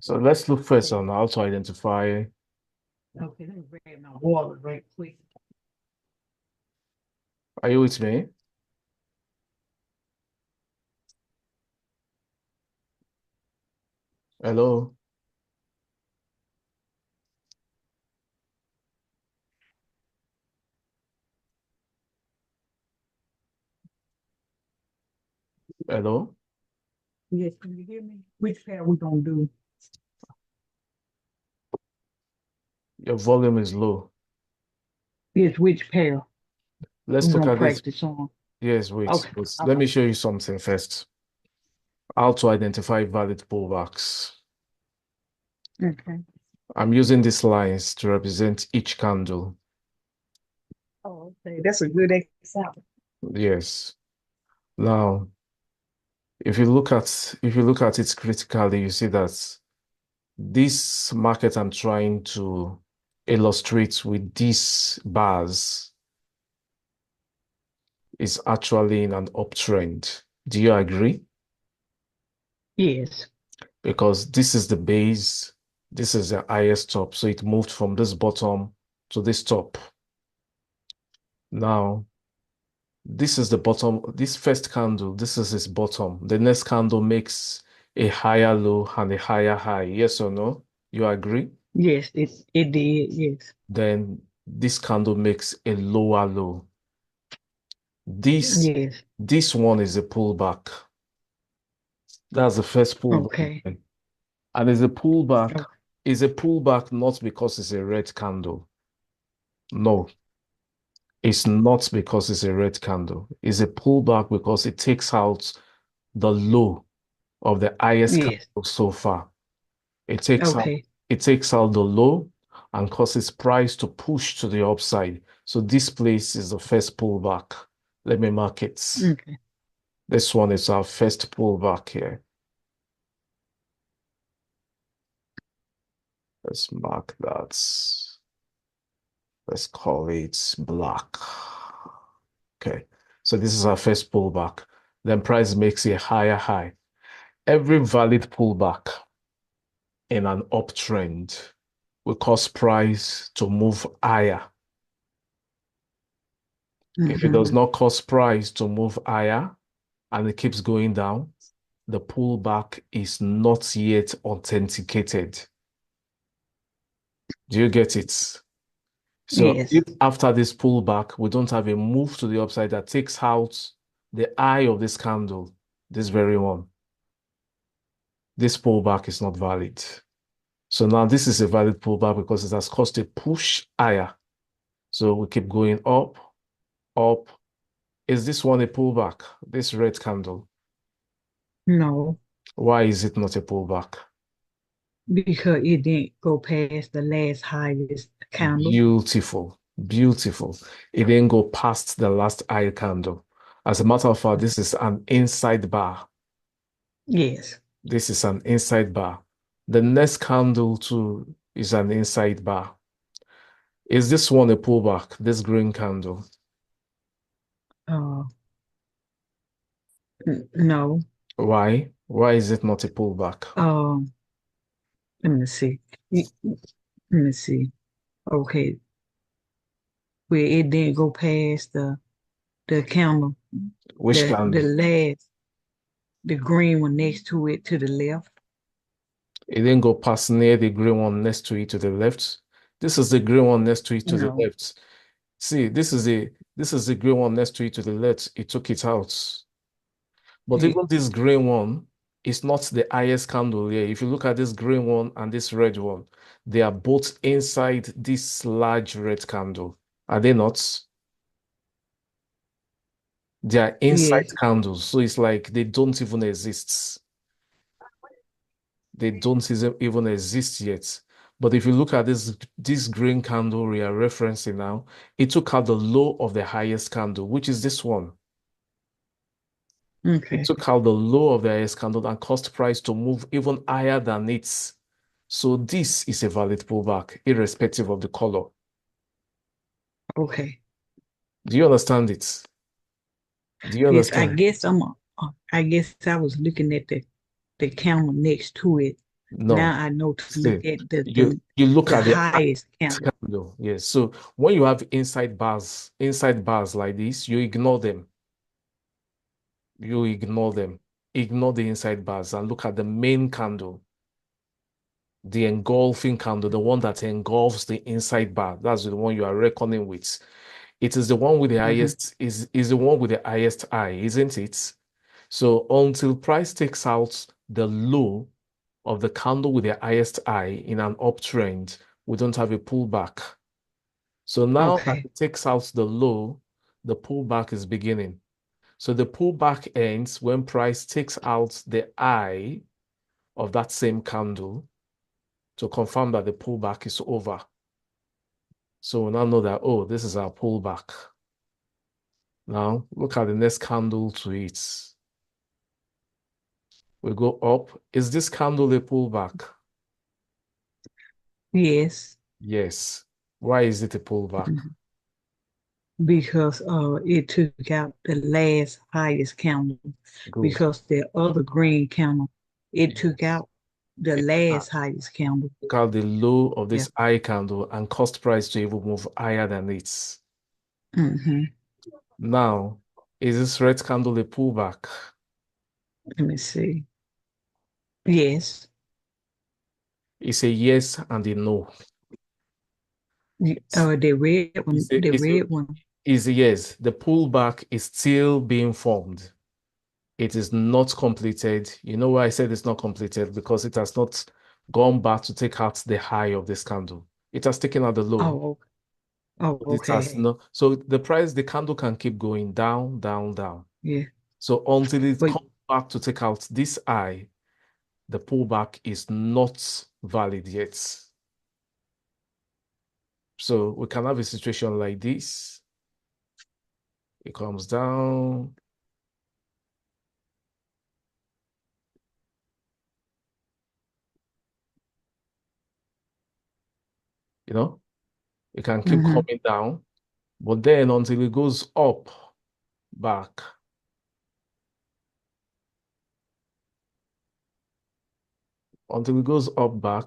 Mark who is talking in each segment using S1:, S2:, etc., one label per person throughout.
S1: So let's look first on how to identify.
S2: Okay, let me grab my water right quick.
S1: Are you with me? Hello? Hello?
S2: Yes, can you hear me? Which pair we gonna do?
S1: Your volume is low.
S2: Yes, which pair
S1: Let's
S2: we
S1: look
S2: gonna
S1: at this.
S2: practice on?
S1: Yes, wait,
S2: Okay,
S1: wait.
S2: all
S1: Let me
S2: right.
S1: show you something first. How to identify valid pullbacks.
S2: Okay.
S1: I'm using these lines to represent each candle.
S2: Oh, okay. That's a good example.
S1: Yes. Now, if you look at it critically, you see that this market I'm trying to illustrate with these bars is actually in an uptrend. Do you agree?
S2: Yes.
S1: Because this is the base, this is the highest top. So it moved from this bottom to this top. Now, this is the bottom, this first candle, this is its bottom. The next candle makes a higher low and a higher high. Yes or no? You agree?
S2: Yes, it did. Yes.
S1: Then this candle makes a lower low. This
S2: Yes.
S1: this one is a pullback. That's the first pullback.
S2: Okay.
S1: And it's a pullback,
S2: Okay.
S1: is a pullback not because it's a red candle. No, it's not because it's a red candle. It's a pullback because it takes out the low of the highest
S2: Yes.
S1: candle so far. It takes out
S2: Okay.
S1: it takes out the low and causes price to push to the upside. So this place is the first pullback. Let me mark it.
S2: Okay.
S1: This one is our first pullback here. Let's mark that. Let's call it black. Okay. So this is our first pullback. Then price makes a higher high. Every valid pullback in an uptrend will cause price to move higher. If it does
S2: Mm-hmm.
S1: not cause price to move higher and it keeps going down, the pullback is not yet authenticated. Do you get it? So
S2: Yes.
S1: if after this pullback, we don't have a move to the upside that takes out the eye of this candle, this very one, this pullback is not valid. So now this is a valid pullback because it has caused a push higher. So we keep going up, up. Is this one a pullback? This red candle.
S2: No,
S1: Why is it not a pullback?
S2: because it didn't go past the last highest candle.
S1: Beautiful, beautiful. It didn't go past the last high candle. As a matter of fact, this is an inside bar.
S2: Yes.
S1: This is an inside bar. The next candle too is an inside bar. Is this one a pullback? This green candle.
S2: Uh, no.
S1: Why? Why is it not a pullback?
S2: Um, let me see. Let me see. Okay, where it didn't go past the candle,
S1: Which
S2: the
S1: candle?
S2: last, the green one next to it to the left.
S1: It didn't go past near the green one next to it to the left. This is the green one next to it to the
S2: No.
S1: left. See, this is the green one next to it to the left. It took it out. But
S2: It,
S1: even this green one is not the highest candle here. If you look at this green one and this red one, they are both inside this large red candle. Are they not? They are inside
S2: yes.
S1: candles. So it's like they don't even exist. They don't even exist yet. But if you look at this green candle we are referencing now, it took out the low of the highest candle, which is this one. It
S2: Okay.
S1: took out the low of the highest candle and caused price to move even higher than it. So this is a valid pullback, irrespective of the color.
S2: Okay.
S1: Do you understand it? Do you
S2: Yes,
S1: understand?
S2: I guess I was looking at the candle next to it.
S1: No.
S2: Now I know to look
S1: See,
S2: at
S1: you look
S2: the
S1: at the
S2: highest candle.
S1: candle. Yes. So when you have inside bars like this, you ignore them. You ignore them. Ignore the inside bars and look at the main candle, the engulfing candle, the one that engulfs the inside bar. That's the one you are reckoning with. It is the one with the
S2: Hmm.
S1: highest, is the one with the highest high, isn't it? So until price takes out the low of the candle with the highest high in an uptrend, we don't have a pullback. So now that
S2: Okay.
S1: it takes out the low, the pullback is beginning. So the pullback ends when price takes out the high of that same candle to confirm that the pullback is over. So we now know that, oh, this is our pullback. Now look at the next candle to it. We go up. Is this candle a pullback?
S2: Yes.
S1: Yes. Why is it a pullback?
S2: Mhm. Because it took out the last highest candle.
S1: Good.
S2: Because the other green candle, it took
S1: Yes.
S2: out the
S1: It
S2: last highest candle.
S1: took out the low of
S2: Yeah.
S1: this high candle and caused price to even move higher than it.
S2: Hmm.
S1: Now, is this red candle a pullback?
S2: Let me see. Yes.
S1: It's a yes and a no.
S2: The red one,
S1: It's a,
S2: the
S1: it's a,
S2: red one.
S1: it's a yes. The pullback is still being formed. It is not completed. You know why I said it's not completed? Because it has not gone back to take out the high of this candle. It has taken out the low,
S2: Oh, oh,
S1: but it has
S2: okay.
S1: not. So the price, the candle can keep going down, down, down.
S2: Yeah.
S1: So until it
S2: But
S1: comes back to take out this high, the pullback is not valid yet. So we can have a situation like this. It comes down, you know, it can keep
S2: hmm
S1: coming down, but then until it goes up, back, until it goes up, back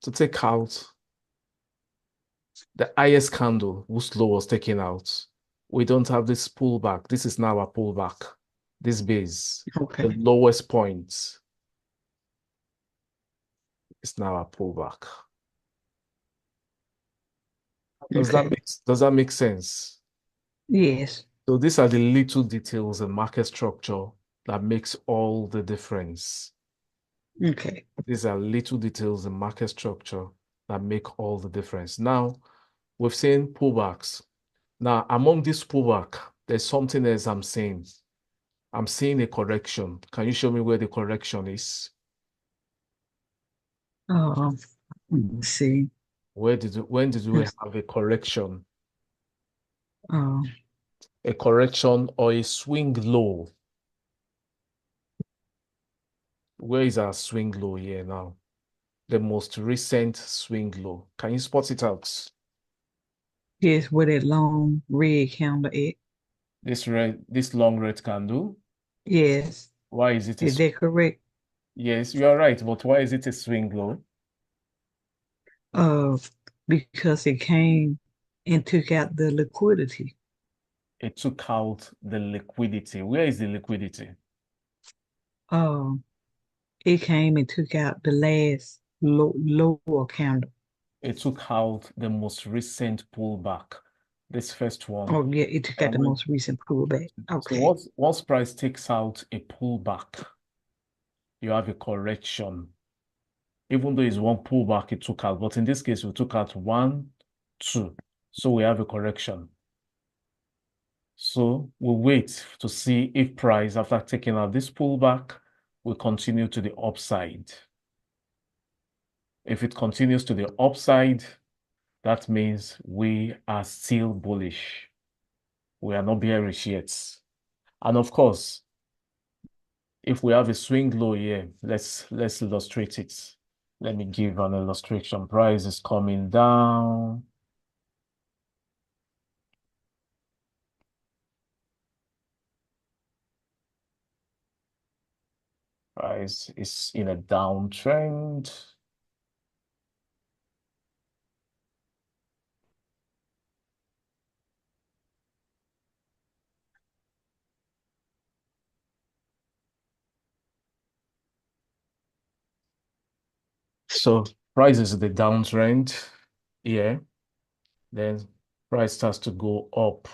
S1: to take out the highest candle whose low was taken out. We don't have this pullback. This is now a pullback. This base, the
S2: Okay.
S1: lowest point is now a pullback.
S2: Okay.
S1: Does that make sense?
S2: Yes.
S1: So these are the little details in market structure that makes all the difference.
S2: Okay.
S1: These are little details in market structure that make all the difference. Now, we've seen pullbacks. Now, among this pullback, there's something else I'm seeing. I'm seeing a correction. Can you show me where the correction is?
S2: Um, let's see.
S1: When did we
S2: Let's-
S1: have a correction?
S2: Uh,
S1: A correction or a swing low? Where is our swing low here now? The most recent swing low. Can you spot it out?
S2: yes, where that long red candle at.
S1: This long red candle.
S2: Yes.
S1: Why is it a
S2: Is that correct?
S1: yes, you are right, but why is it a swing low?
S2: Uh, because it came and took out the liquidity.
S1: It took out the liquidity. Where is the liquidity?
S2: Uh, it came and took out the last lower candle.
S1: It took out the most recent pullback. This first one.
S2: Oh, yeah, it took out
S1: And
S2: the most recent pullback.
S1: so
S2: Okay.
S1: once price takes out a pullback, you have a correction. Even though it's one pullback it took out, but in this case we took out one, two. So we have a correction. So we'll wait to see if price, after taking out this pullback, will continue to the upside. If it continues to the upside, that means we are still bullish. We are not bearish yet. And of course, if we have a swing low here, let's illustrate it. Let me give an illustration. Price is coming down. Price is in a downtrend. So price is in the downtrend here. Then price starts to go up.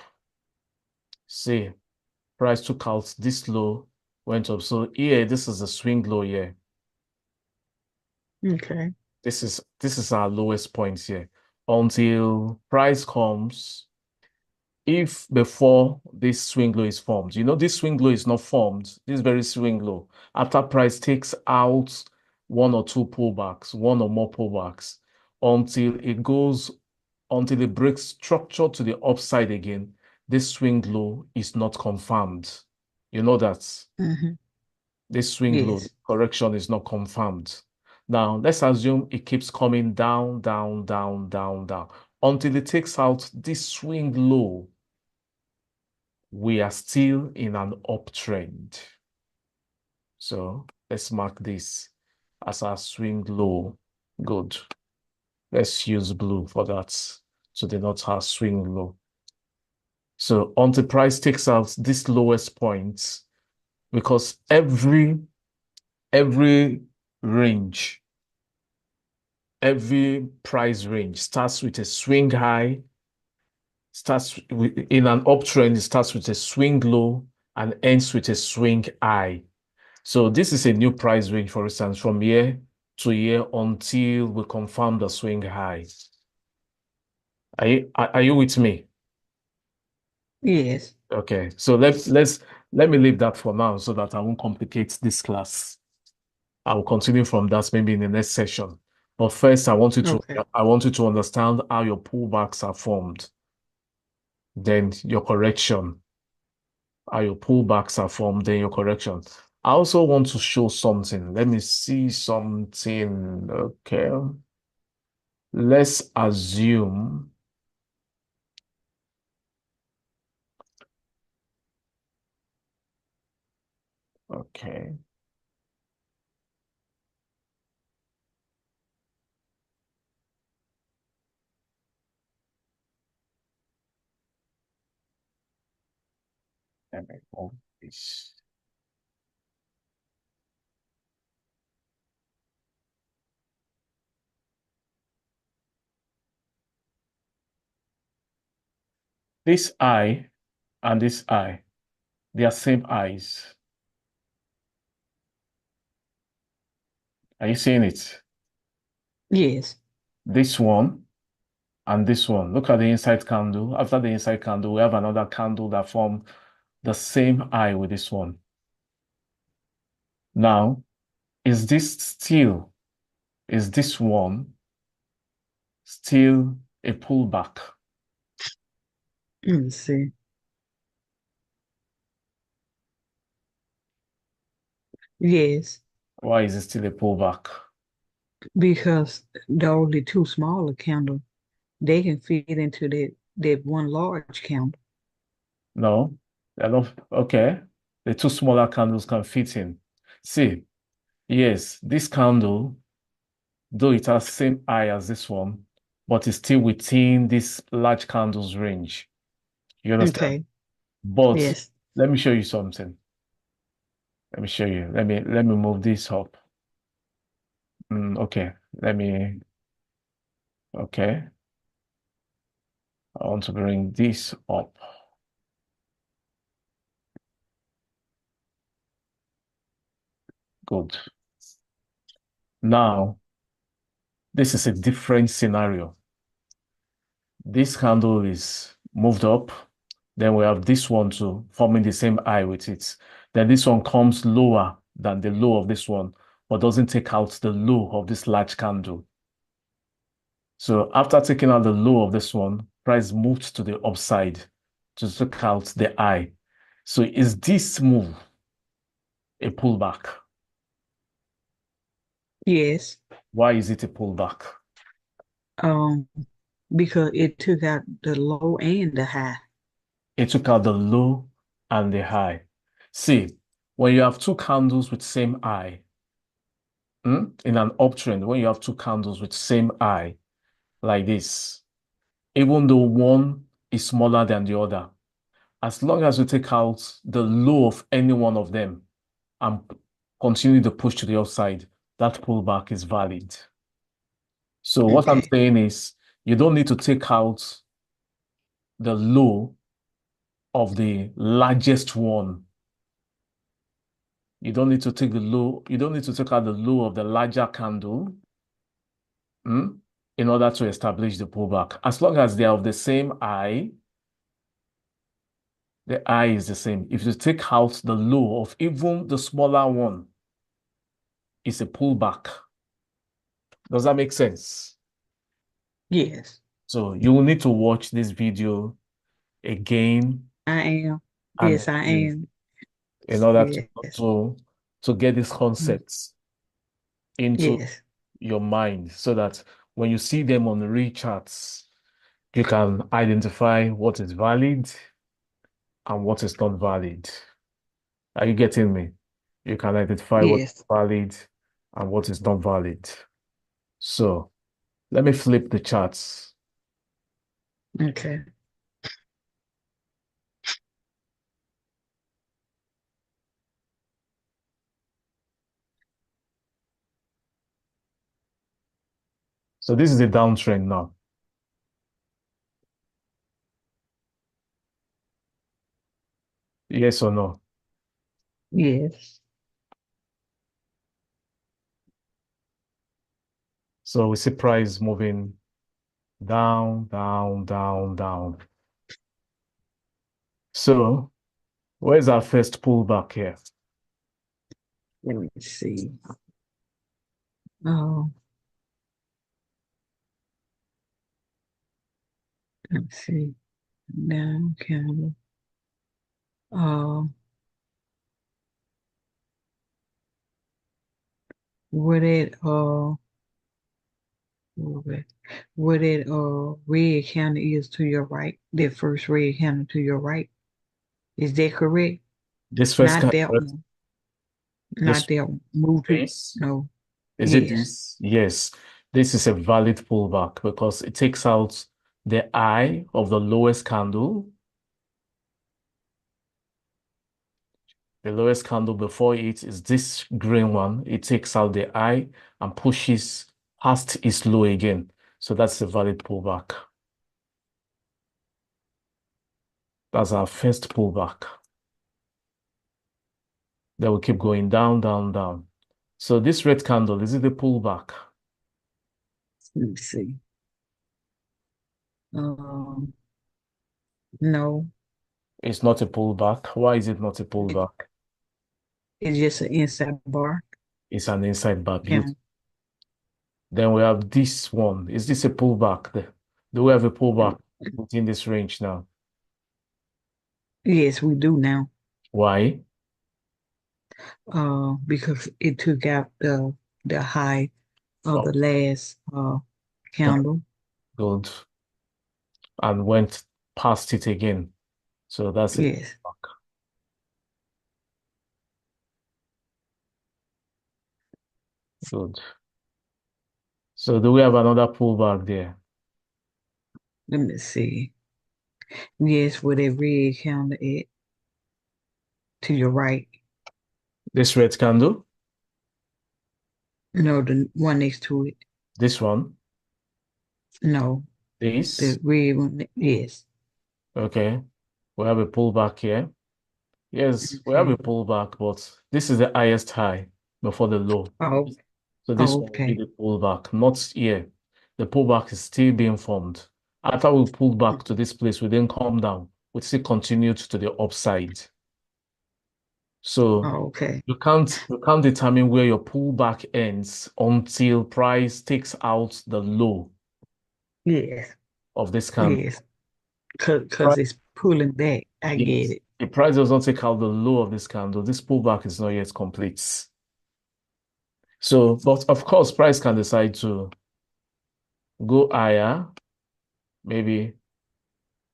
S1: See, price took out this low, went up. So here, this is a swing low here.
S2: Okay.
S1: This is our lowest point here until price comes. If before this swing low is formed, this swing low is not formed, this very swing low, after price takes out one or two pullbacks, one or more pullbacks, until it breaks structure to the upside again, this swing low is not confirmed. You know that
S2: Hmm.
S1: this swing low
S2: Yes.
S1: correction is not confirmed. Now, let's assume it keeps coming down, down, down, down, down, until it takes out this swing low. We are still in an uptrend. So let's mark this as our swing low. Good. Let's use blue for that to denote our swing low. So until price takes out this lowest point, because every range, every price range starts with a swing high, in an uptrend, it starts with a swing low and ends with a swing high. So this is a new price range, for instance, from here to here until we confirm the swing high. Are you with me?
S2: Yes.
S1: Okay, so let me leave that for now so that I won't complicate this class. I will continue from that maybe in the next session. But first,
S2: Okay.
S1: I want you to understand how your pullbacks are formed. Then your correction, how your pullbacks are formed, then your correction. I also want to show something. Let me see something. Okay. Let's assume, okay, let me move this. This eye and this eye, they are same eyes. Are you seeing it?
S2: Yes.
S1: This one and this one. Look at the inside candle. After the inside candle, we have another candle that form the same eye with this one. Now, is this one still a pullback?
S2: Let me see. Yes.
S1: Why is it still a pullback?
S2: Because the only two smaller candles, they can fit into that one large candle.
S1: No, they're not. Okay. The two smaller candles can fit in. See, yes, this candle, though it has same eye as this one, but it's still within this large candle's range. You understand?
S2: Okay.
S1: But
S2: Yes.
S1: let me show you something. Let me show you. Let me move this up. Okay. Okay. I want to bring this up. Good. Now, this is a different scenario. This candle is moved up. Then we have this one too, forming the same eye with it. Then this one comes lower than the low of this one, but doesn't take out the low of this large candle. So after taking out the low of this one, price moved to the upside to take out the eye. So is this move a pullback?
S2: Yes.
S1: Why is it a pullback?
S2: Um, because it took out the low and the high.
S1: It took out the low and the high. See, when you have two candles with same eye, in an uptrend, when you have two candles with same high like this, even though one is smaller than the other, as long as you take out the low of any one of them and continue to push to the upside, that pullback is valid. So what I'm
S2: Okay.
S1: saying is you don't need to take out the low of the largest one. You don't need to take the low, you don't need to take out the low of the larger candle, mm, in order to establish the pullback. As long as they are of the same eye, the eye is the same. If you take out the low of even the smaller one, it's a pullback. Does that make sense?
S2: Yes,
S1: So you will need to watch this video again
S2: I am.
S1: and
S2: Yes, I
S1: again
S2: am.
S1: in order
S2: Yes.
S1: to get these
S2: Mm.
S1: concepts into
S2: Yes.
S1: your mind so that when you see them on the real charts, you can identify what is valid and what is not valid. Are you getting me? You can identify what is
S2: Yes.
S1: valid and what is not valid. So let me flip the charts.
S2: Okay.
S1: So this is a downtrend now. Yes or no?
S2: Yes.
S1: So we see price moving down, down, down, down. So where's our first pullback here?
S2: Let me see. Oh, let me see. Down candle. Uh, where that where where that red candle is to your right. That first red candle to your right. Is that correct?
S1: This first
S2: Not
S1: candle,
S2: that one.
S1: this
S2: Not that one. Move to
S1: face,
S2: no.
S1: is it
S2: Yes.
S1: this? Yes, this is a valid pullback because it takes out the eye of the lowest candle. The lowest candle before it is this green one. It takes out the eye and pushes past its low again. So that's a valid pullback. That's our first pullback. Then we keep going down, down, down. So this red candle, is it a pullback?
S2: Let me see. Um, no.
S1: It's not a pullback. Why is it not a
S2: It,
S1: pullback?
S2: it's just an inside bar.
S1: It's an inside bar beauty.
S2: Candle.
S1: Then we have this one. Is this a pullback? Do we have a pullback within this range now?
S2: Yes, we do now.
S1: Why?
S2: Because it took out the high of the
S1: Oh,
S2: last
S1: good,
S2: candle.
S1: good. And went past it again. So that's a
S2: Yes.
S1: pullback. Good. So do we have another pullback there?
S2: Let me see. Yes, where that red candle at to your right.
S1: This red candle?
S2: No, the one next to it.
S1: This one?
S2: No,
S1: This?
S2: the red one. Yes.
S1: Okay. We have a pullback here. Yes, we have a
S2: Okay.
S1: pullback, but this is the highest high before the low.
S2: Oh,
S1: So this one will be
S2: okay.
S1: the pullback, not here. The pullback is still being formed. After we pulled back to this place, we didn't come down. We still continued to the upside. So
S2: Oh, okay.
S1: you can't determine where your pullback ends until price takes out the low
S2: Yes.
S1: of this candle.
S2: Yes. Cause
S1: Right.
S2: it's pulling back. I get
S1: Yes.
S2: it.
S1: The price does not take out the low of this candle. This pullback is not yet complete. So, but of course, price can decide to go higher, maybe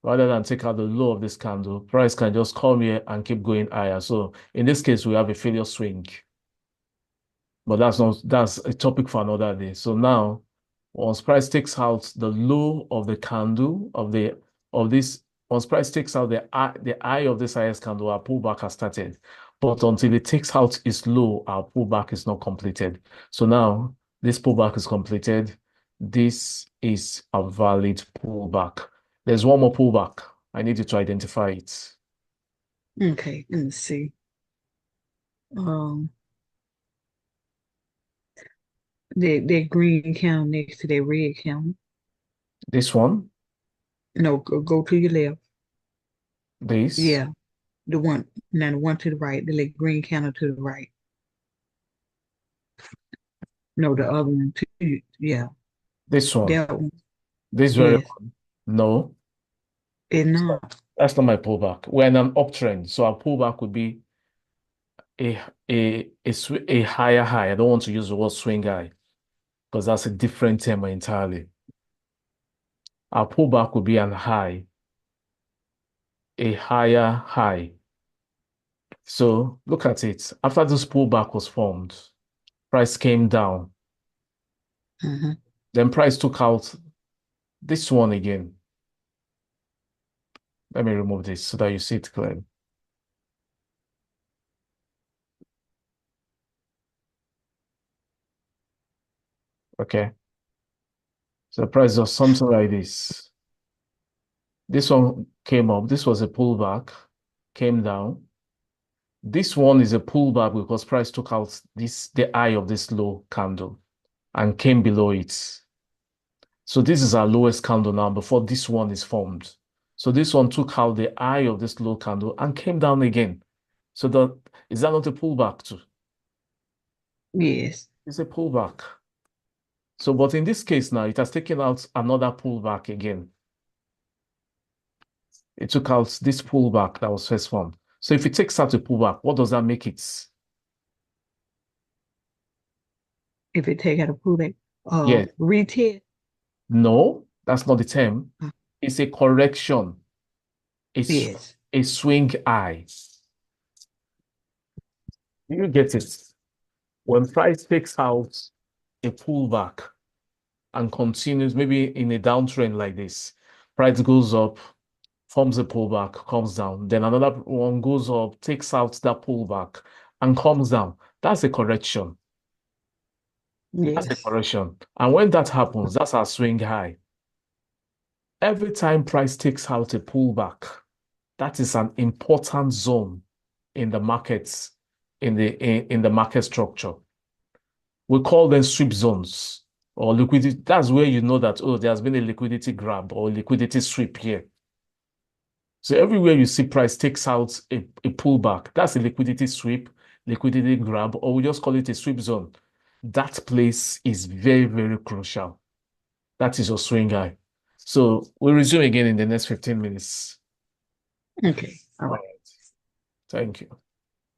S1: rather than take out the low of this candle. Price can just come here and keep going higher. So in this case, we have a failure swing. But that's a topic for another day. So now, once price takes out the low of the candle of this, once price takes out the eye of this highest candle, our pullback has started. But until it takes out its low, our pullback is not completed. So now this pullback is completed. This is a valid pullback. There's one more pullback. I need you to identify it.
S2: Okay, let me see. Um, that green candle next to that red candle.
S1: This one,
S2: No, go to your left.
S1: this,
S2: Yeah, the one. Now the one to the right. The like green candle to the right. No, the other one too. Yeah,
S1: this one,
S2: that one.
S1: this very
S2: Yes,
S1: one. No.
S2: it's not.
S1: That's not my pullback. We're in an uptrend, so our pullback would be a a higher high. I don't want to use the word swing high because that's a different term entirely. Our pullback would be an high, a higher high. So look at it. After this pullback was formed, price came down.
S2: Uh-huh.
S1: Then price took out this one again. Let me remove this so that you see it clearly. Okay. So the price does something like this. This one came up. This was a pullback, came down. This one is a pullback because price took out the eye of this low candle and came below it. So this is our lowest candle now before this one is formed. So this one took out the eye of this low candle and came down again. So is that not a pullback too?
S2: Yes.
S1: It's a pullback. So, but in this case now, it has taken out another pullback again. It took out this pullback that was first formed. So if it takes out a pullback, what does that make it?
S2: If it take out a pullback,
S1: Yes.
S2: retest.
S1: No, that's not the term.
S2: Uh,
S1: It's a correction. It's
S2: yes.
S1: a swing high. You get it. When price takes out a pullback and continues, maybe in a downtrend like this, price goes up, forms a pullback, comes down, then another one goes up, takes out that pullback and comes down. That's a correction. That's a
S2: Yes.
S1: correction. And when that happens, that's our swing high. Every time price takes out a pullback, that is an important zone in the markets, in the market structure. We call them sweep zones or liquidity. That's where you know that, oh, there's been a liquidity grab or liquidity sweep here. So everywhere you see price takes out a pullback, that's a liquidity sweep, liquidity grab, or we just call it a sweep zone. That place is very, very crucial. That is your swing high. So we'll resume again in the next 15 minutes.
S2: Okay. All
S1: All
S2: right.
S1: right. Thank you.